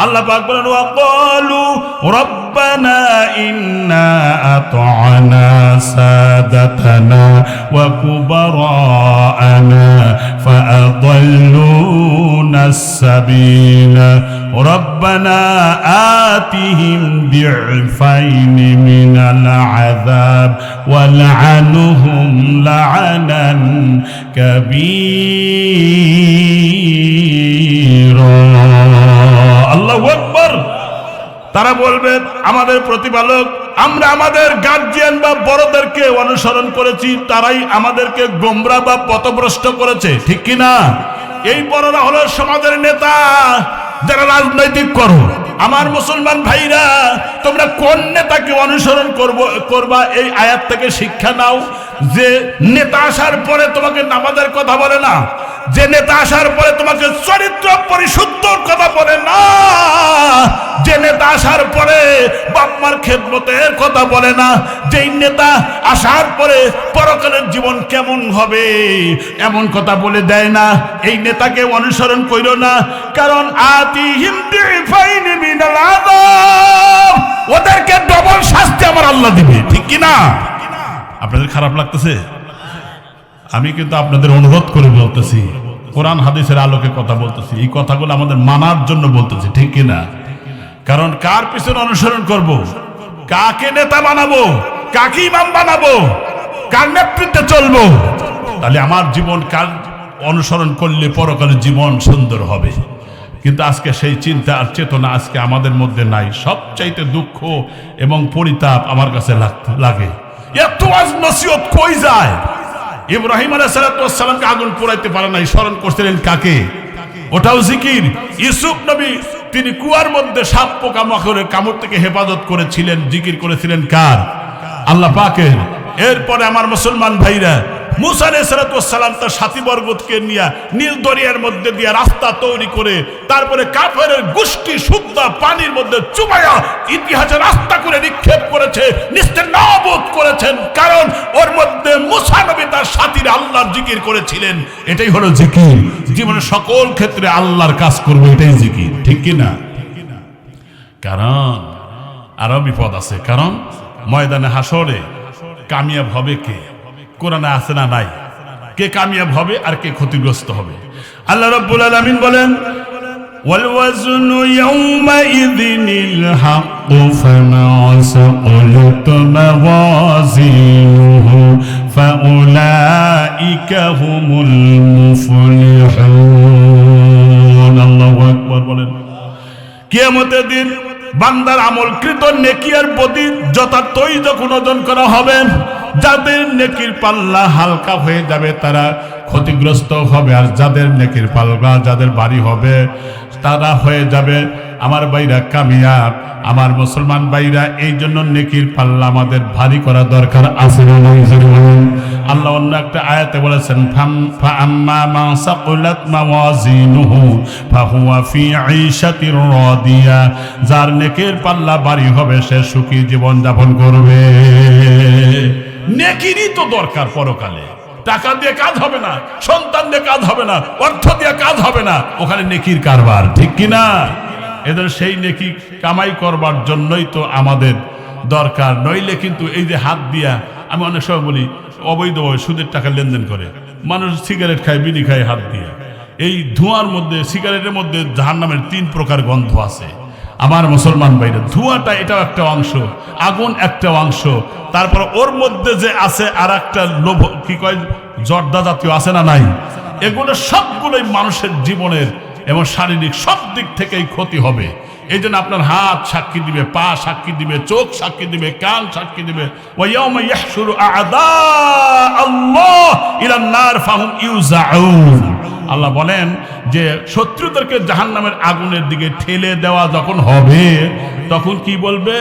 আল্লাহ পাক বলেন, ওয়াকালু রব্বানা ইন্না আতা'না সাদাতানা ওয়া কুবারা'না ফাআদাল্লুনাস সাবিলা রব্বানা আতিহিম দি'ফাইনি মিনাল আযাব ওয়ালআনহুম লা'নান কাবীরা। আল্লাহু আকবার। তারা বলবে, আমাদের প্রতিপালক, আমরা আমাদের গার্জিয়ান বা বড়দেরকে অনুসরণ করেছি, তারাই আমাদেরকে গোমরা বা পথভ্রষ্ট করেছে, ঠিক কিনা? এই বড়রা হলো সমাজের নেতা, যারা রাজনৈতিক করো। আমার মুসলমান ভাইরা, তোমরা কোন নেতাকে অনুসরণ করবা এই আয়াত থেকে শিক্ষা নাও। যে নেতা আসার পরে তোমাকে নামাজের কথা বলে না, যে নেতা আসার পরে তোমাকে চরিত্র পরিশুদ্ধর কথা বলে না, যে নেতা আসার পরে বাপমার খেদমতের কথা বলে না, যেই নেতা আসার পরে পরকালের জীবন কেমন হবে এমন কথা বলে দেয় না, এই নেতাকে অনুসরণ কইরো না। কারণ আতিহিম দিফাইনি মিনাল আযাব, ওদেরকে ডবল শাস্তি আমার আল্লাহ দিবে, ঠিক কি না? আপনাদের খারাপ লাগতেছে? আমি কিন্তু আপনাদের অনুরোধ করে বলতেছি, কোরআন হাদিসের আলোকে কথা বলতেছি, এই কথাগুলো আমাদের মানার জন্য বলতেছি, ঠিক কিনা? কারণ কার পিছনে অনুসরণ করব, কাকে নেতা বানাবো, কাকে ইমাম বানাবো, কার নেতৃত্বে চলবো, তাহলে আমার জীবন কার অনুসরণ করলে পরকালের জীবন সুন্দর হবে। কিন্তু আজকে সেই চিন্তা আর চেতনা আজকে আমাদের মধ্যে নাই। সবচাইতে দুঃখ এবং পরিতাপ আমার কাছে লাগে, এত আজ নসিহত কই যায়। ইব্রাহিম আলাইহিস সালামকে আগুন পোড়াইতে পারে নাই, স্মরণ করছিলেন কাকে? ওটাও জিকির। ইউসুফ নবী, তিনি কুয়ার মধ্যে সাপ পোকা মাকড়ের কামড় থেকে হেফাজত করেছিলেন, জিকির করেছিলেন কার? আল্লাহ পাকের। এরপরে আমার মুসলমান ভাইরা, মুসা আলাইহিস সালাম তার সাথীবর্গকে নিয়ে নীল দরিয়ার মধ্যে দিয়ে রাস্তা তৈরি করে তারপরে কাফেরের গোষ্ঠী শুদ্ধা পানির মধ্যে চুবাইয়া ইতিহাসে রাস্তা করে নিক্ষেপ করেছে, নিস্তেনাবুদ করেছেন। কারণ ওর মধ্যে মুসা নবী তার সাথীরা আল্লাহর জিকির করেছিলেন। এটাই হলো জিকির। জীবনের সকল ক্ষেত্রে আল্লাহর কাজ করবো, এটাই জিকির, ঠিক কিনা? কারণ আরো বিপদ আছে। কারণ ময়দানে হাসরে কামিয়াব হবে কে? কোরআনে আছে না নাই? কে কামিয়াব হবে আর কে ক্ষতিগ্রস্ত হবে? আল্লাহ রাব্বুল আলামিন বলেন, ওয়াল ওয়াজনু ইয়াউমাইযিনিল হাক্কু ফামা সাকালাত মাওয়াজিনুহু ফাউলাইকা হুমুল মুফলিহুন। আল্লাহু আকবার বলেন। কিয়ামতের দিন বান্দার আমলকৃত নেকি আর বদি যথার্থই যখন ওজন করা হবে, যাদের নেকির পাল্লা হালকা হয়ে যাবে তারা ক্ষতিগ্রস্ত হবে, আর যাদের নেকির পাল্লা, যাদের ভারী হবে তারা হয়ে যাবে আমার ভাইরা কামিয়াব। আমার মুসলমান ভাইরা, এই জন্য নেকির পাল্লা আমাদের ভারী করা দরকার আছে না নাই? আল্লাহ অন্য একটা আয়াতে বলেছেন, ফাআম্মা মান সাকুলাত মাওয়াজিনুহু ফাহুয়া ফি ঈশাতির রাদিয়া, যার নেকির পাল্লা ভারী হবে সে সুখী জীবন যাপন করবে। নেকিরই তো দরকার পরকালে। টাকা দিয়ে কাজ হবে না, সন্তান দিয়ে কাজ হবে না, অর্থ দিয়ে কাজ হবে না, ওখানে নেকির কারবার, ঠিক কিনা? এদের সেই নেকি কামাই করবার জন্যই তো আমাদের দরকার। নইলে কিন্তু এই যে হাত দিয়া, আমি অনেক সময় বলি অবৈধভাবে সুদের টাকা লেনদেন করে মানুষ, সিগারেট খায়, বিড়ি খায় হাত দিয়ে। এই ধোঁয়ার মধ্যে, সিগারেটের মধ্যে জাহান্নামের 3 প্রকার গন্ধ আছে। আমার মুসলমান ভাইরা, ধোঁয়াটা এটাও একটা অংশ, আগুন একটা অংশ, তারপর ওর মধ্যে যে আছে আর একটা লোভ, কি কয়, জর্দা জাতীয় আছে না নাই, এগুলো সবগুলোই মানুষের জীবনের এবং শারীরিক সব দিক থেকেই ক্ষতি হবে। এই জন্য আপনার হাত সাক্ষী দিবে, পা সাক্ষী দিবে, চোখ সাক্ষী দিবে, কান সাক্ষী দিবে। ওয়ায়াউমা ইয়াহশুরু আ'দা আল্লাহ ইলান নার ফাহুম ইউজাউন। আল্লাহ বলেন যে শত্রুদেরকে জাহান্নামের আগুনের দিকে ঠেলে দেওয়া যখন হবে, তখন কি বলবে?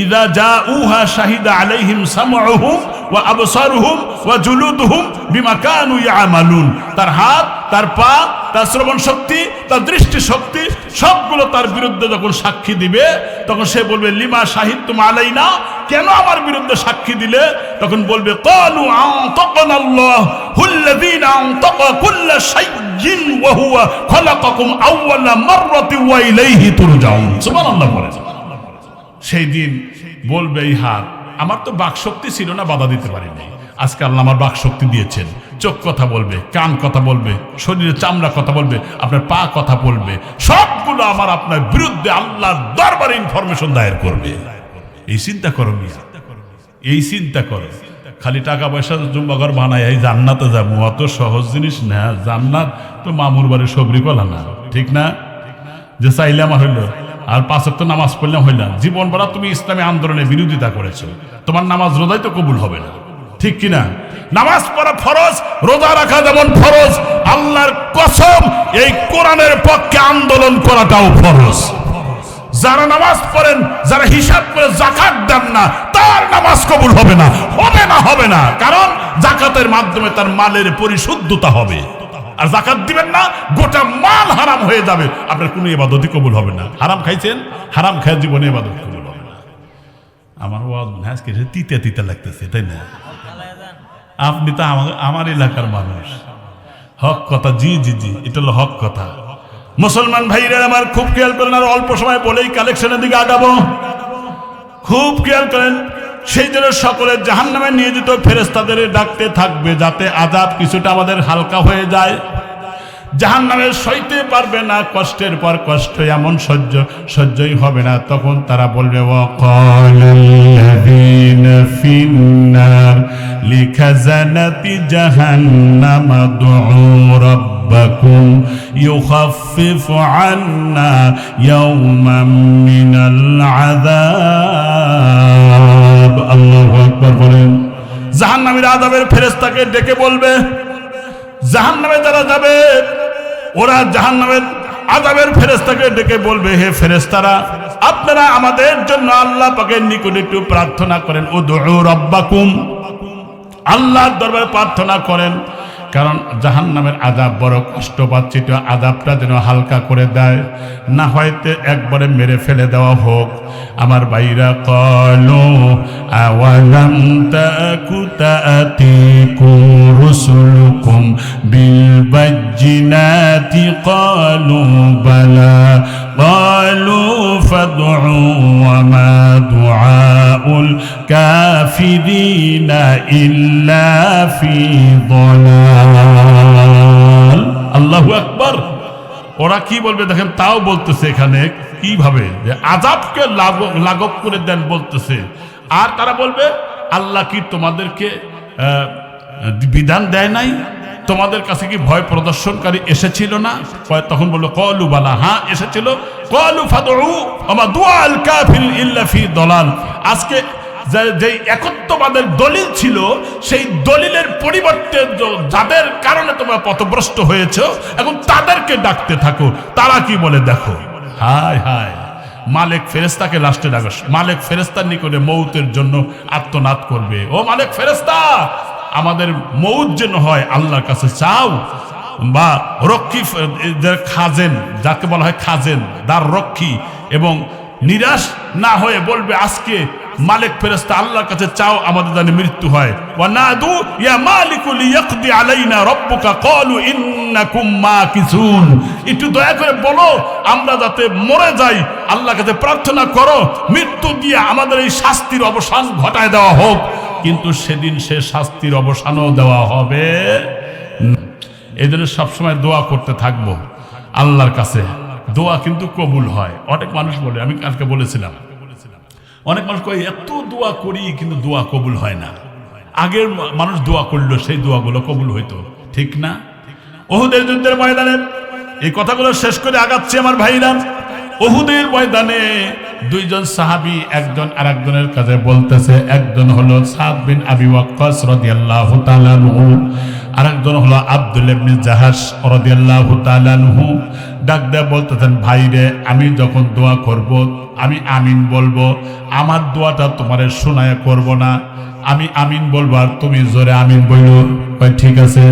ইযা জাউহা শাহিদা আলাইহিম সামউহুম ওয়া আবসারুহুম ওয়া জুলুদুহুম বিমা কানু ইয়ামালুন। তার হাত, তার পা, তার শ্রবণ শক্তি, তার দৃষ্টি শক্তি সবগুলো তার বিরুদ্ধে যখন সাক্ষী দিবে, তখন সে বলবে লিমা শাহিদতুম আলাইনা, কেন আমার বিরুদ্ধে সাক্ষী দিলে? তখন বলবে ক্বালু আনতাকানাল্লাহ হুল্লাযীনা আনতাকা কুল্লা শাইইন ওয়া হুয়া খালাকাকুম আউওয়ালা মাররাতিন ওয়া ইলাইহি তুরজাউন। সুবহানাল্লাহ বলে। সেই দিন বলবে এই হাত, আমার তো বাকশক্তি ছিল না, বাধা দিতে পারিনি, আজকে আল্লাহ আমার বাকশক্তি দিয়েছেন। চোখ কথা বলবে, কান কথা বলবে, শরীরের চামড়া কথা বলবে, আপনার পা কথা বলবে, সবগুলো আমার আপনার বিরুদ্ধে আল্লাহর দরবারে ইনফরমেশন দায়ের করবে। এই চিন্তা করো মিয়া, এই চিন্তা করো। খালি টাকা পয়সা জুম্বাঘর বানায় এই জান্নাতে যাবো, অত সহজ জিনিস না। জান্নাত তো মামুর বাড়ির সবরি কলা না, ঠিক না? যে চাইলে আমার হইলো, আর 5 ওয়াক্ত নামাজ পড়লাম হইলাম, জীবন ভরা তুমি ইসলামী আন্দোলনের বিরোধিতা করেছো, তোমার নামাজ রোজাই তো কবুল হবে না, ঠিক কিনা? নামাজ পড়া ফরজ, রোজা রাখা যেমন ফরজ, আল্লাহর কসম এই কোরআনের পক্ষে আন্দোলন করাটাও ফরজ। যারা নামাজ পড়েন, যারা হিসাব করে যাকাত দেন না, তার নামাজ কবুল হবে না, হবে না, হবে না। কারণ যাকাতের মাধ্যমে তার মালের পরিশুদ্ধতা হবে। আর যাকাত দিবেন না, গোটা মাল হারাম হয়ে যাবে, আপনার কোনো ইবাদতই কবুল হবে না। হারাম খাইছেন, হারাম খায় জীবনে ইবাদত কবুল হবে না। আমার ওয়াজ আজকে তিতা তিতা লাগতেছে, তাই না? আপনি তো আমার এলাকার মানুষ, হক কথা। জি জি জি, এটা হলো হক কথা। মুসলমান ভাইরা আমার খুব খেয়াল করেন, আর অল্প সময় বলেই কালেকশনের দিকে আগাবো, খুব খেয়াল করেন। সেই জন্য সকলের জাহান্নামে নিয়োজিত ফেরেশতাদের ডাকতে থাকবে, যাতে আযাব কিছুটা আমাদের হালকা হয়ে যায়। জাহান্নামে সইতে পারবে না, কষ্টের পর কষ্ট, এমন সহ্যই হবে না। তখন তারা বলবে ওয়াকালাল্লাযীনা ফিন্নার লিখাজানাতি জাহান্নাম উদউ রাব্বাকুম ইউখাফফিফু আন্না ইয়াওমান মিনাল আযাব। আল্লাহু আকবার বলেন। জাহান্নামীর আযাবের ফেরেশতাকে ডেকে বলবে, জাহান্নামে যারা যাবে ওরা জাহান্নামের আযাবের ফেরেশতাকে ডেকে বলবে, হে ফেরেশতারা, আপনারা আমাদের জন্য আল্লাহ পাকের নিকটে একটু প্রার্থনা করেন। উদউ রাব্বাকুম, আল্লাহর দরবারে প্রার্থনা করেন, কারণ জাহান্নামের আযাব বড় কষ্ট পাচ্ছে, একটু আযাবটা যেন হালকা করে দেয়, না হয়তো একবারে মেরে ফেলে দেওয়া হোক। আমার ভাইরা, ক্বালু আওয়ালাম তাকু তা'তিকুম রুসুলুকুম বিল বাজ্জিনাতি ক্বালু বালা ক্বালু ফাদউ ওয়া মা দুআউল কাফিরিনা ইল্লা ফি যালাল। আল্লাহু আকবার। ওরা কি বলবে দেখেন, তাও বলতেছে এখানে কিভাবে যে আযাবকে লাঘব করে দেন বলতেছে। আর তারা বলবে, আল্লাহ কি তোমাদেরকে বিধান দেয় নাই? তোমাদের কাছে কি ভয় প্রদর্শনকারী এসেছিল না? তখন বললো ক্বালু বালা, হ্যাঁ এসেছিল। ক্বালু ফাদউ ওয়া মা দুআল কাফিরিন ইল্লা ফি দালাল। আজকে যে একত্ববাদের দলিল ছিল, সেই দলিলের পরিবর্তে যাদের কারণে তোমরা পথভ্রষ্ট হয়েছো, এখন তাদেরকে ডাকতে থাকো। তারা কি বলে দেখো, হায় হায়। মালিক ফেরেশতাকে লাস্টে ডাকো, মালিক ফেরেশতার নিকটে মৌতের জন্য আর্তনাদ করবে, ও মালিক ফেরেশতা, আমাদের মৌত যেন হয় আল্লাহর কাছে চাও। বা রক্ষী, খাজেন, যাকে বলা হয় খাজেন, দ্বার রক্ষী, এবং নিরাশ না হয়ে বলবে আজকে মালিক ফেরেশতা আল্লাহর কাছে চাও আমাদের যেন মৃত্যু হয়। ওয়া নাদু ইয়া মালিকু লিয়াকদি আলাইনা রাব্বুকা ক্বালু ইন্নাকুম মাকিসুন। একটু দয়া করে বলো আমরা যাতে মরে যাই, আল্লাহর কাছে প্রার্থনা করো মৃত্যু দিয়ে আমাদের এই শাস্তির অবসান ঘটায় দেওয়া হোক। কিন্তু সেদিন সে শাস্তির অবসানও দেওয়া হবে। এই জন্য সবসময় দোয়া করতে থাকবো আল্লাহর কাছে, দোয়া কিন্তু কবুল হয়। অনেক মানুষ বলে, আমি কালকে বলেছিলাম, অনেক মানুষ কয় এত দোয়া করি কিন্তু দোয়া কবুল হয় না। আগের মানুষ দোয়া করলো, সেই দোয়াগুলো কবুল হইতো, ঠিক না? উহুদের যুদ্ধের ময়দানে এই কথাগুলো শেষ করে আগাচ্ছে আমার ভাইরা। উহুদের ময়দানে দুইজন সাহাবী একজন আরেকজনের কাছে বলতেছে, একজন হলো সাদ বিন আবি ওয়াক্কাস রাদিয়াল্লাহু তাআলা আনহু, আরেকজন হলো আব্দুল্লাহ ইবনে জাহাশ রাদিয়াল্লাহু তাআলা আনহু। ডাক দিয়ে বলতেছেন, ভাইরে আমি যখন দোয়া করব আমি আমিন বলবো, আমার দোয়াটা তোমারে শোনায় করব না, আমি আমিন বলবো আর তুমি জোরে আমিন বললো। ঠিক আছে।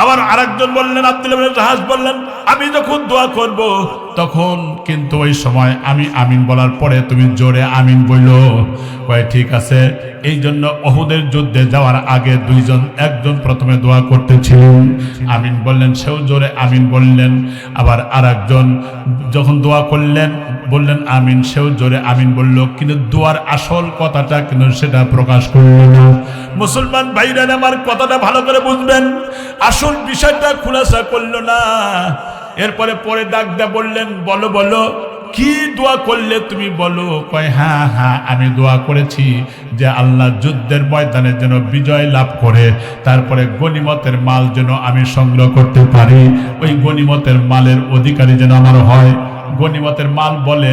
আবার আরেকজন বললেন, আব্দুল্লাহ ইবনে জাহাশ বললেন, আমি যখন দোয়া করব তখন কিন্তু ওই সময় আমি আমিন বলার পরে তুমি জোরে আমিন বললো। ঠিক আছে। এই জন্য উহুদের যুদ্ধে যাওয়ার আগে দুইজন, একজন প্রথমে দোয়া করতেছিলেন, আমিন বললেন, সেও জোরে আমিন বললেন। আবার আরেকজন যখন দোয়া করলেন বললেন আমিন, সেও জোরে আমিন বলল, কিন্তু দোয়ার আসল কথাটা কিন্তু সেটা প্রকাশ করল না। মুসলমান ভাইরা আমার কথাটা ভালো করে বুঝবেন, আসল বিষয়টা খুলাসা করলো না। এরপরে পরে ডাক দা বললেন, বলো বলো কি দোয়া করলে তুমি বলো। কয় হ্যাঁ হ্যাঁ আমি দোয়া করেছি যে আল্লাহ যুদ্ধের ময়দানে যেন বিজয় লাভ করে, তারপরে গনিমতের মাল যেন আমি সংগ্রহ করতে পারি, ওই গনিমতের মালের অধিকারী যেন আমার হয়। গনিমতের মাল বলে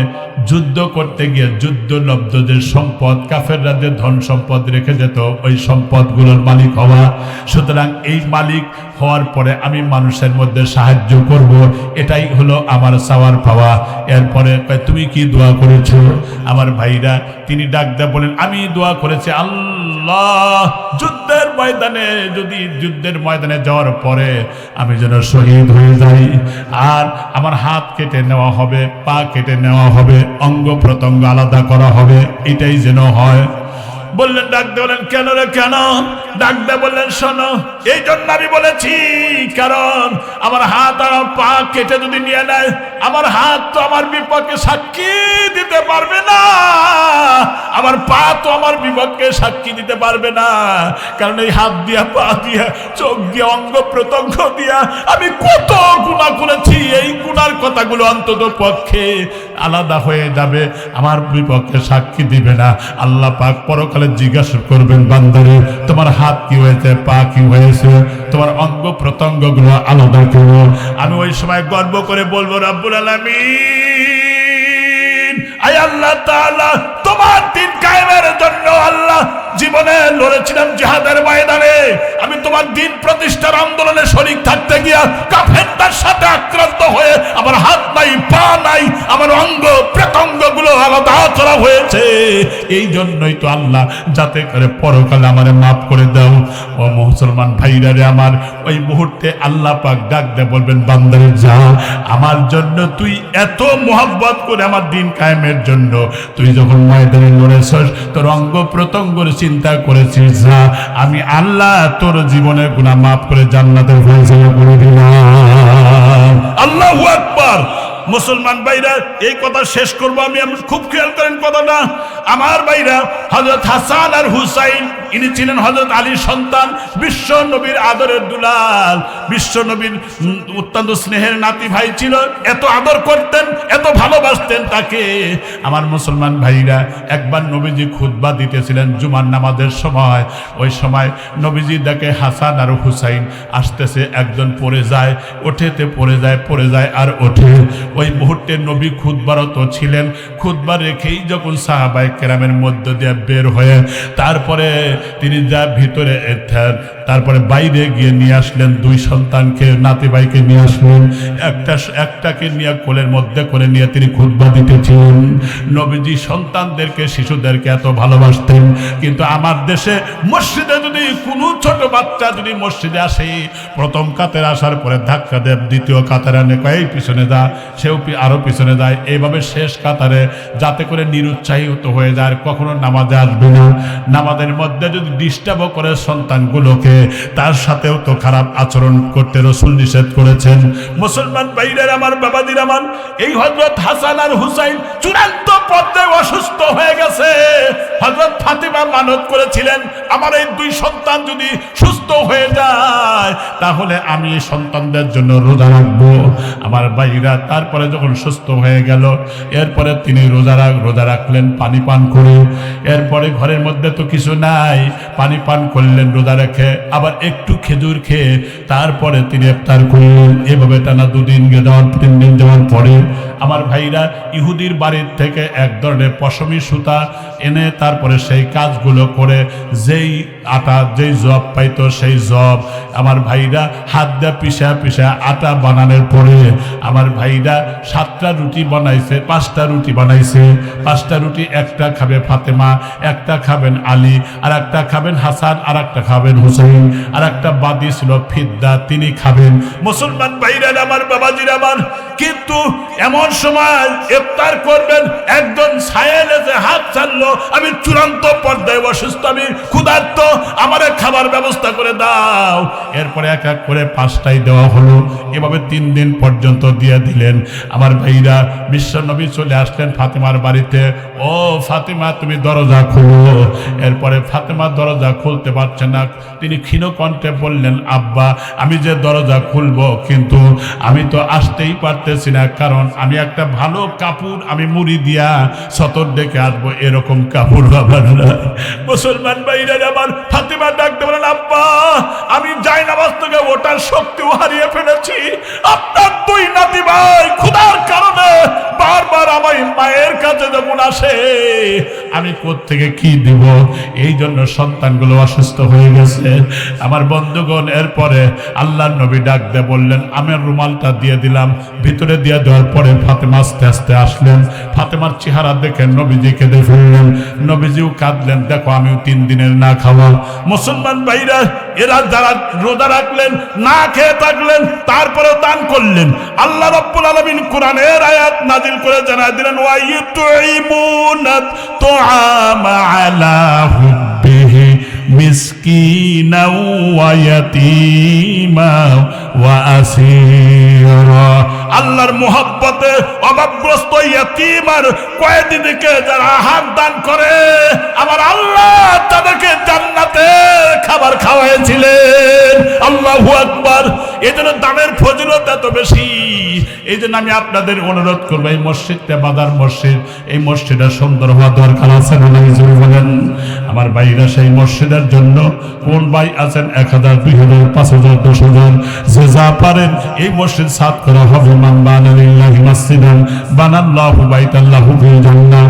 যুদ্ধ করতে গিয়ে যুদ্ধলব্ধ যে সম্পদ, কাফেররা যে ধন সম্পদ রেখে যেত, ওই সম্পদগুলোর মালিক হওয়া। সুতরাং এই মালিক হওয়ার পরে আমি মানুষের মধ্যে সাহায্য করব, এটাই হলো আমার চাওয়ার পাওয়া। এরপরে তুমি কি দোয়া করেছো? আমার ভাইরা তিনি ডাক দেয়া বলেন, আমি দোয়া করেছি আল্লাহ যুদ্ধের ময়দানে, যদি যুদ্ধের ময়দানে যাওয়ার পরে আমি যেন শহীদ হয়ে যাই, আর আমার হাত কেটে নেওয়া হবে, পা কেটে নেওয়া হবে, অঙ্গ প্রত্যঙ্গ আলাদা করা হবে, এটাই যেন হয়। বললেন, ডাক দিয়ে বলেন, কেন রে কেন? ডাক দিয়ে বললেন, শোনো, এই জন্য আমি বলেছি, কারণ আমার হাত আর পা কেটে যদি নিয়ে নেয়, আমার হাত তো আমার বিপক্ষে সাক্ষী দিতে পারবে না, আমার পা তো আমার বিপক্ষে সাক্ষী দিতে পারবে না, কারণ এই হাত দিয়া, পা দিয়া, চোখ দিয়া, অঙ্গ প্রত্যঙ্গ দিয়া আমি কত গুনাহ করেছি, এই গুনার কথাগুলো অন্তত পক্ষে আলাদা হয়ে যাবে, আমার বিপক্ষে সাক্ষী দিবে না। আল্লাহ পাক পরকালে জিজ্ঞাসা করবেন, বান্দারে তোমার হাত কি হয়েছে, পা কি হয়েছে, তোমার অঙ্গ প্রত্যঙ্গ গুলো আলাদা করো। আমি ওই সময় গর্ব করে বলবো, রব্বুল আলামিন, আয় আল্লাহ তাআলা, তোমার দিন কায়েমের জন্য আল্লাহ জীবনে লড়েছিলাম জিহাদের ময়দানে, আমি তোমার দিন প্রতিষ্ঠার আন্দোলনে শরীক থাকতে গিয়া কাফেরদের সাথে আক্রান্ত হয়ে আমার হাত নাই, পা নাই, আমার অঙ্গ প্রত্যঙ্গ গুলো আলাদা করা হয়েছে। এই জন্যই তো আল্লাহ যাতে করে পরকালে আমারে মাফ করে দাও। ও মুসলমান ভাইরা রে আমার, ওই মুহূর্তে আল্লাহ পাক ডাক দিয়ে বলবেন, বান্দারে যা, আমার জন্য তুই এত মোহাব্বত করে আমার দিন কায়েমের জন্য তুই যখন ময়দানে লড়েছিস, তোর অঙ্গ প্রত্যঙ্গের চিন্তা করেছিস, যা, আমি আল্লাহ তোর জীবনের গুনাহ মাফ করে জান্নাতের ফয়সালা করে দিলাম। আল্লাহু আকবার। মুসলমান ভাইরা এই কথা শেষ করবো আমি, খুব খেয়াল করেন কথাটা আমার ভাইরা। হযরত হাসান আর হুসাইন ইনি ছিলেন হযরত আলীর সন্তান, বিশ্ব নবীর আদরের দুলাল, বিশ্ব নবীর অত্যন্ত স্নেহের নাতি ভাই ছিল, এত আদর করতেন, এত ভালোবাসতেন তাকে। আমার মুসলমান ভাইরা, একবার নবীজি খুতবা দিতেছিলেন জুমার নামাজের সময়, ওই সময় নবীজি দেখে হাসান আর হুসাইন আসতেছে, একজন পড়ে যায়, ওঠেতে পড়ে যায়, পড়ে যায় আর ওঠে। ওই মুহূর্তে নবী খুতবারত ছিলেন, খুতবা রেখেই যখন সাহাবায়ে কেরামের মধ্য দিয়ে বের হয়ে তারপরে তিনি যা ভিতরে তারপরে বাইরে গিয়ে নিয়ে আসলেন দুই সন্তানকে, নাতি ভাইকে নিয়ে আসলেন, একটাকে নিয়ে কোলের মধ্যে করে নিয়ে তিনি খুতবা দিতেছিলেন। নবীজি সন্তানদেরকে, শিশুদেরকে এত ভালোবাসতেন, কিন্তু আমার দেশে মসজিদে যদি কোনো ছোট বাচ্চা যদি মসজিদে আসে, প্রথম কাতারে আসার পরে ধাক্কা দেব, দ্বিতীয় কাতারে আনে কয় এই পিছনে যা, সেও আরো পিছনে যায়, এইভাবে শেষ কাতারে, যাতে করে নিরুৎসাহিত হয়ে যায়, কখনো নামাজে আসবে না। নামাজের মধ্যে যদি ডিস্টার্ব করে সন্তানগুলোকে, করবে, তার সাথেও তো খারাপ আচরণ করতে রাসূল নিষেধ করেছেন। মুসলমান ভাইরা আমার, বাবাজির আমার, এই হযরত হাসান আর হুসাইন চূড়ান্ত পর্যায়ে অসুস্থ হয়ে গেছে। হযরত ফাতিমা মানত করেছিলেন, আমার এই দুই সন্তান যদি সুস্থ হয়ে যায় তাহলে আমি এই সন্তানদের জন্য রোজা রাখবো। আমার ভাইরা তারপরে যখন সুস্থ হয়ে গেল, এরপরে তিনি রোজা রাখলেন পানি পান করে। এরপরে ঘরের মধ্যে তো কিছু নাই, পানি পান করলেন রোজা রেখে, আবার একটু খেজুর খেয়ে তারপরে তিনি ইফতার করলেন। এভাবে টানা 2 দিন যাওয়ার 3 দিন যাওয়ার পরে আমার ভাইরা ইহুদির বাড়ির থেকে এক ধরনের পশমি সুতা এনে তারপরে সেই কাজগুলো করে যেই আটা, যেই জব পাইতো সেই জব আমার ভাইরা হাত দিয়ে পিষা পিষা আটা বানানোর পরে আমার ভাইরা 7টা রুটি বানাইছে, 5টা রুটি বানাইছে। 5টা রুটি একটা খাবে ফাতেমা, একটা খাবেন আলী, আর একটা খাবেন হাসান, আর একটা খাবেন হুসাইন, আর একটা বাদী ছিল ফিদ্দা, তিনি খাবেন। মুসলমান ভাইরা আমার, বাবাজির আমার, কিন্তু এমন সময় ইফতার করবেন, একজন সায়েলেতে হাত ছাড়লো, আমি চূড়ান্ত পর্যায়ে অসুস্থ, আমি ক্ষুধার্ত, আমার খাবার ব্যবস্থা করে দাও। এরপরে এক এক করে 5টাই দেওয়া হলো। এভাবে 3 দিন পর্যন্ত দিয়ে দিলেন। আমার ভাইরা বিশ্ব নবী চলে আসলেন ফাতেমার বাড়িতে। ও ফাতেমা, তুমি দরজা খুলো। এরপরে ফাতেমা দরজা খুলতে পারছে না। তিনি ক্ষীণ কণ্ঠে বললেন, আব্বা, আমি যে দরজা খুলবো কিন্তু আমি তো আসতেই পারতেছি না, কারণ আমি একটা ভালো কাপড় আমি মুড়ি দিয়া সতর ডেকে আসবো, এরকম কাপড় বাবা না। মুসলমান ভাইরা আমার, ফাতেমা ডাকতে বলেন, আব্বা, আমি জায়নামাজ থেকে ওঠার শক্তিও হারিয়ে ফেলেছি। আপনার 2 নাতি ভাই ক্ষুধার কারণে বারবার আমার মায়ের কাছে যখন আসে, আমি কোত্থেকে কি দিব, এই জন্য সন্তানগুলো অসুস্থ হয়ে গেছে। আমার বন্ধুগণ, এরপরে আল্লাহর নবী ডাক দিয়ে বললেন, আমার রুমালটা দিয়ে দিলাম। ভিতরে দিয়ে দেওয়ার পরে ফাতেমা আস্তে আস্তে আসলেন। ফাতেমার চেহারা দেখে নবীজি কেঁদে ফেললেন। নবীজিও কাঁদলেন, দেখো আমিও 3 দিনের না খাওয়া। মুসলমান ভাইরা, এরা যারা রোজা রাখলেন, না খেয়ে থাকলেন, তারপরে দান করলেন, আল্লাহ রাব্বুল আলামিন কোরআনের আয়াত নাজিল করে জানায় দিলেন, ওয়া ইউতঈমুনা তুআমা আলা হুব্বিহি মিসকিনা ওয়া ইয়াতীমা ওয়া আসীরা। আল্লাহর মুহাব্বতে অভাবগ্রস্ত ইয়াতীম আর কয়েদিকে যারা আহার দান করে, আমার আল্লাহ তাদেরকে জান্নাতের খাবার খাওয়াইছিলেন। আল্লাহু আকবার। এজন্য দানের ফজিলত এত বেশি। এই জন্য আমি আপনাদের অনুরোধ করবো, এই মসজিদটা বাজার মসজিদ, এই মসজিদটা সুন্দর হওয়া দরকার আছে না? বলেন আমার ভাইরা, সেই মসজিদের জন্য কোন ভাই আছেন 1000, 2000, 5000, 10000, যে যা পারেন এই মসজিদ সাত করা হবে। মান বানা লিল্লাহি মাসজিদান বানাল্লাহু বাইতাল্লাহু ফিল জান্নাহ।